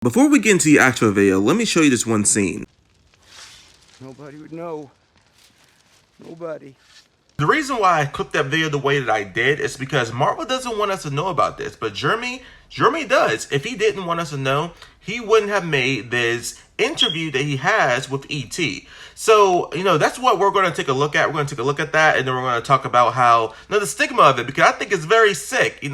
Before we get into the actual video, let me show you this one scene. Nobody would know. Nobody. The reason why I clipped that video the way that I did is because Marvel doesn't want us to know about this, but Jeremy does. If he didn't want us to know, he wouldn't have made this interview that he has with E.T. So, that's what we're going to take a look at. We're going to take a look at that, and then we're going to talk about how, the stigma of it, because I think it's very sick.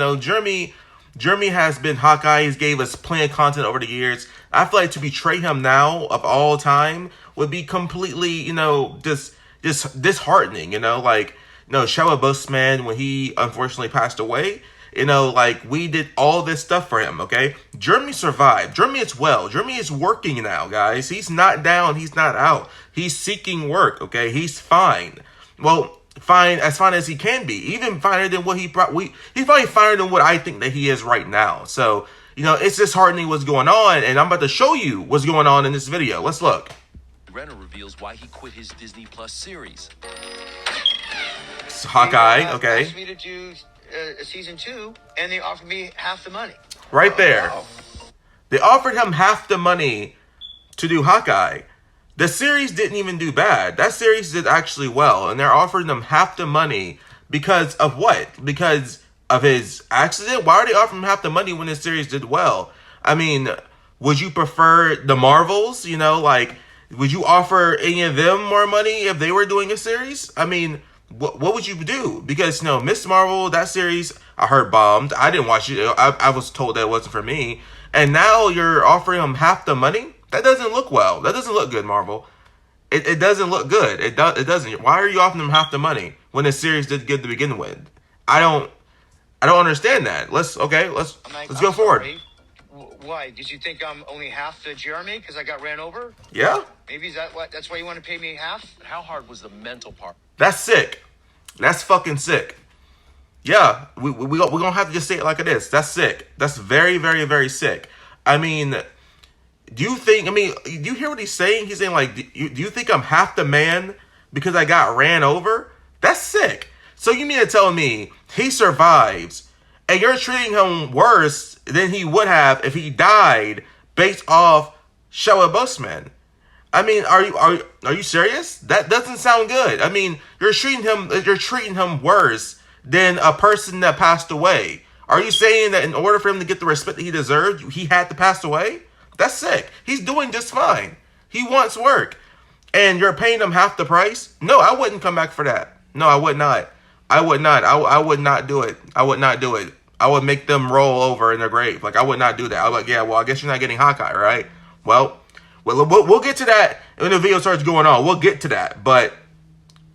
Jeremy has been Hawkeye. He's gave us plenty of content over the years. I feel like to betray him now of all time would be completely, just disheartening. Shia Boseman, when he unfortunately passed away, we did all this stuff for him, okay? Jeremy survived. Jeremy is well. Jeremy is working now, guys. He's not down. He's not out. He's seeking work, okay? He's fine. Well, fine as he can be. Even finer than what he's probably finer than what I think that he is right now. So, it's disheartening what's going on, and I'm about to show you what's going on in this video. Let's look. Renner reveals why he quit his Disney Plus series. It's Hawkeye, okay. They asked me to do season 2, and they offered me half the money. Right there. Wow. They offered him half the money to do Hawkeye. The series didn't even do bad. That series did actually well, and they're offering him half the money because of what? Because of his accident? Why are they offering him half the money when the series did well? I mean, would you prefer the Marvels? Would you offer any of them more money if they were doing a series? I mean, what would you do? Because, Miss Marvel, that series, I heard bombed. I didn't watch it. I was told that it wasn't for me. And now you're offering him half the money? That doesn't look well. That doesn't look good, Marvel. It doesn't look good. It doesn't. Why are you offering them half the money when the series did good to begin with? I don't understand that. Let's go forward. Sorry. Why? Did you think I'm only half the Jeremy because I got ran over? Yeah. Maybe that's why you want to pay me half? How hard was the mental part? That's sick. That's fucking sick. Yeah, we're going to have to just say it like it is. That's sick. That's very, very, very sick. I mean, do you hear what he's saying? He's saying, do you think I'm half the man because I got ran over? That's sick. So you mean to tell me he survives and you're treating him worse than he would have if he died based off Shia Boseman? I mean, are you serious? That doesn't sound good. I mean, you're treating him worse than a person that passed away. Are you saying that in order for him to get the respect that he deserved, he had to pass away? That's sick. He's doing just fine. He wants work. And you're paying him half the price? No, I wouldn't come back for that. No, I would not. I would not. I would not do it. I would not do it. I would make them roll over in their grave. I would not do that. I was like, yeah, well, I guess you're not getting Hawkeye, right? Well, we'll get to that when the video starts going on. We'll get to that. But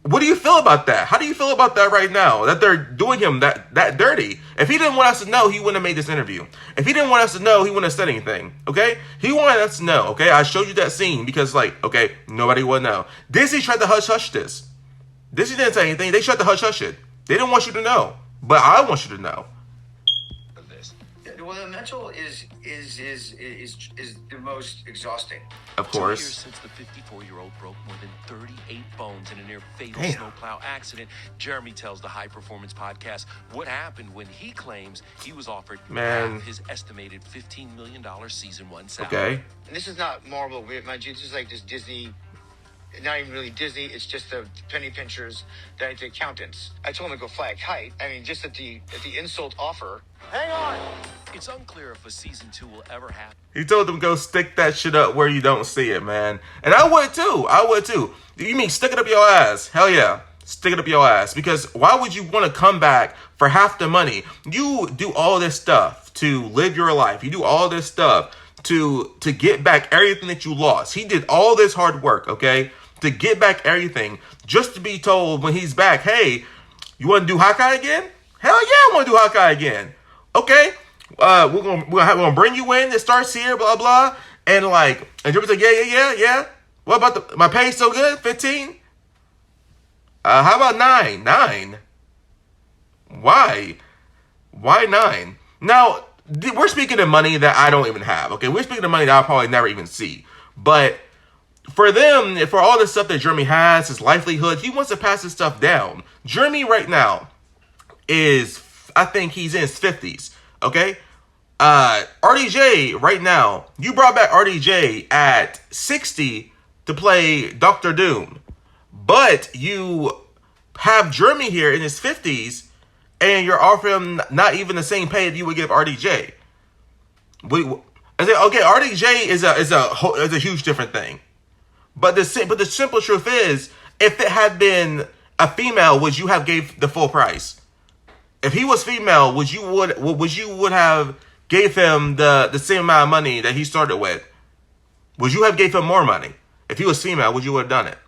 what do you feel about that? How do you feel about that right now? That they're doing him that dirty? If he didn't want us to know, he wouldn't have made this interview. If he didn't want us to know, he wouldn't have said anything. Okay? He wanted us to know. Okay? I showed you that scene because, nobody would know. Disney tried to hush this. Disney didn't say anything. They tried to hush it. They didn't want you to know. But I want you to know. Well, the mental is the most exhausting. Of 2 course. years since the 54-year-old broke more than 38 bones in a near-fatal Damn. snowplow accident, Jeremy tells the High Performance Podcast what happened when he claims he was offered half his estimated $15 million season 1 salary. Okay. And this is not Marvel, mind you. This is like this Disney. Not even really Disney. It's just the penny pinchers, the accountants. I told them to go fly a kite. I mean, just at the insult offer. Hang on. It's unclear if a season 2 will ever happen. He told them go stick that shit up where you don't see it, man. And I would too. You mean stick it up your ass? Hell yeah. Stick it up your ass. Because why would you want to come back for half the money? You do all this stuff to live your life. You do all this stuff to get back everything that you lost. He did all this hard work, okay? To get back everything, just to be told when he's back, hey, you want to do Hawkeye again? Hell yeah, I want to do Hawkeye again. Okay, we're gonna bring you in. It starts here, blah blah, and Jeremy's like, yeah. What about my pay so good? 15. How about 9? 9. Why 9? Now we're speaking of money that I don't even have. Okay, we're speaking of money that I'll probably never even see, but. For them, for all the stuff that Jeremy has, his livelihood, he wants to pass his stuff down. Jeremy right now I think he's in his 50s, okay? RDJ right now, you brought back RDJ at 60 to play Dr. Doom, but you have Jeremy here in his 50s, and you're offering him not even the same pay that you would give RDJ. I say, okay, RDJ is a huge different thing, but the simple truth is, if it had been a female, would you have gave the full price? If he was female, would you have gave him the same amount of money that he started with? Would you have gave him more money? If he was female, would you have done it?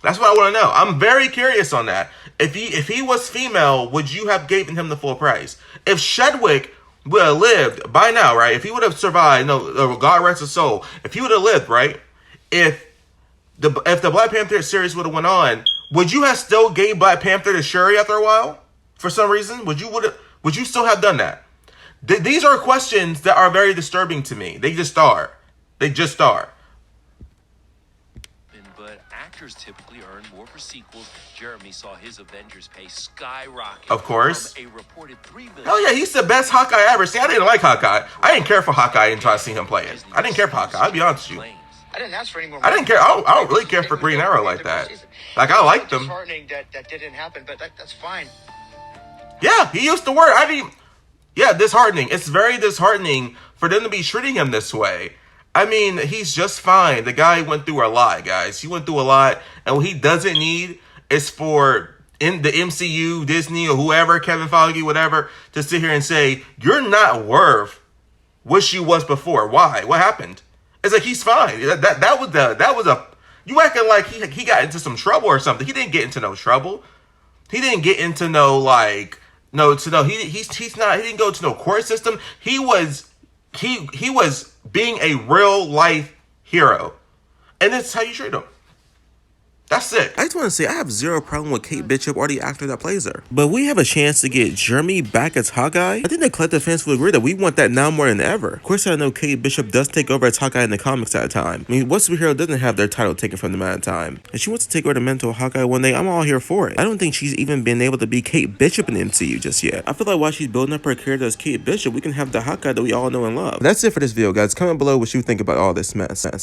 That's what I want to know. I'm very curious on that. If he was female, would you have given him the full price? If Shedwick would have lived by now, right? If he would have survived, no, God rest his soul. If he would have lived, right? If the Black Panther series would have went on, would you have still gave Black Panther to Shuri after a while? For some reason, would you still have done that? These are questions that are very disturbing to me. They just are. But actors typically earn more for sequels. Jeremy saw his Avengers pay skyrocket. Of course. From a reported $3 million. Hell yeah, he's the best Hawkeye ever. See, I didn't like Hawkeye. I didn't care for Hawkeye until I seen him play it. I didn't care for Hawkeye. I'll be honest with you. I didn't ask for any more. I didn't care. I don't really care for Green Arrow like that. Like, I liked him. It's disheartening that didn't happen, but that's fine. Yeah, he used the word. Yeah, disheartening. It's very disheartening for them to be treating him this way. I mean, he's just fine. The guy went through a lot, guys. He went through a lot, and what he doesn't need is for in the MCU, Disney, or whoever, Kevin Feige, whatever, to sit here and say, you're not worth what you was before. Why? What happened? It's like, he's fine. That was a you acting like he got into some trouble or something. He didn't get into no trouble. He didn't get into he didn't go to no court system. He was being a real life hero. And this is how you treat him. That's sick. I just want to say, I have zero problem with Kate Bishop or the actor that plays her. But we have a chance to get Jeremy back as Hawkeye. I think the collective fans will agree that we want that now more than ever. Of course, I know Kate Bishop does take over as Hawkeye in the comics at a time. I mean, what superhero doesn't have their title taken from them at a time? And she wants to take over the mental Hawkeye one day. I'm all here for it. I don't think she's even been able to be Kate Bishop in the MCU just yet. I feel like while she's building up her career as Kate Bishop, we can have the Hawkeye that we all know and love. That's it for this video, guys. Comment below what you think about all this mess.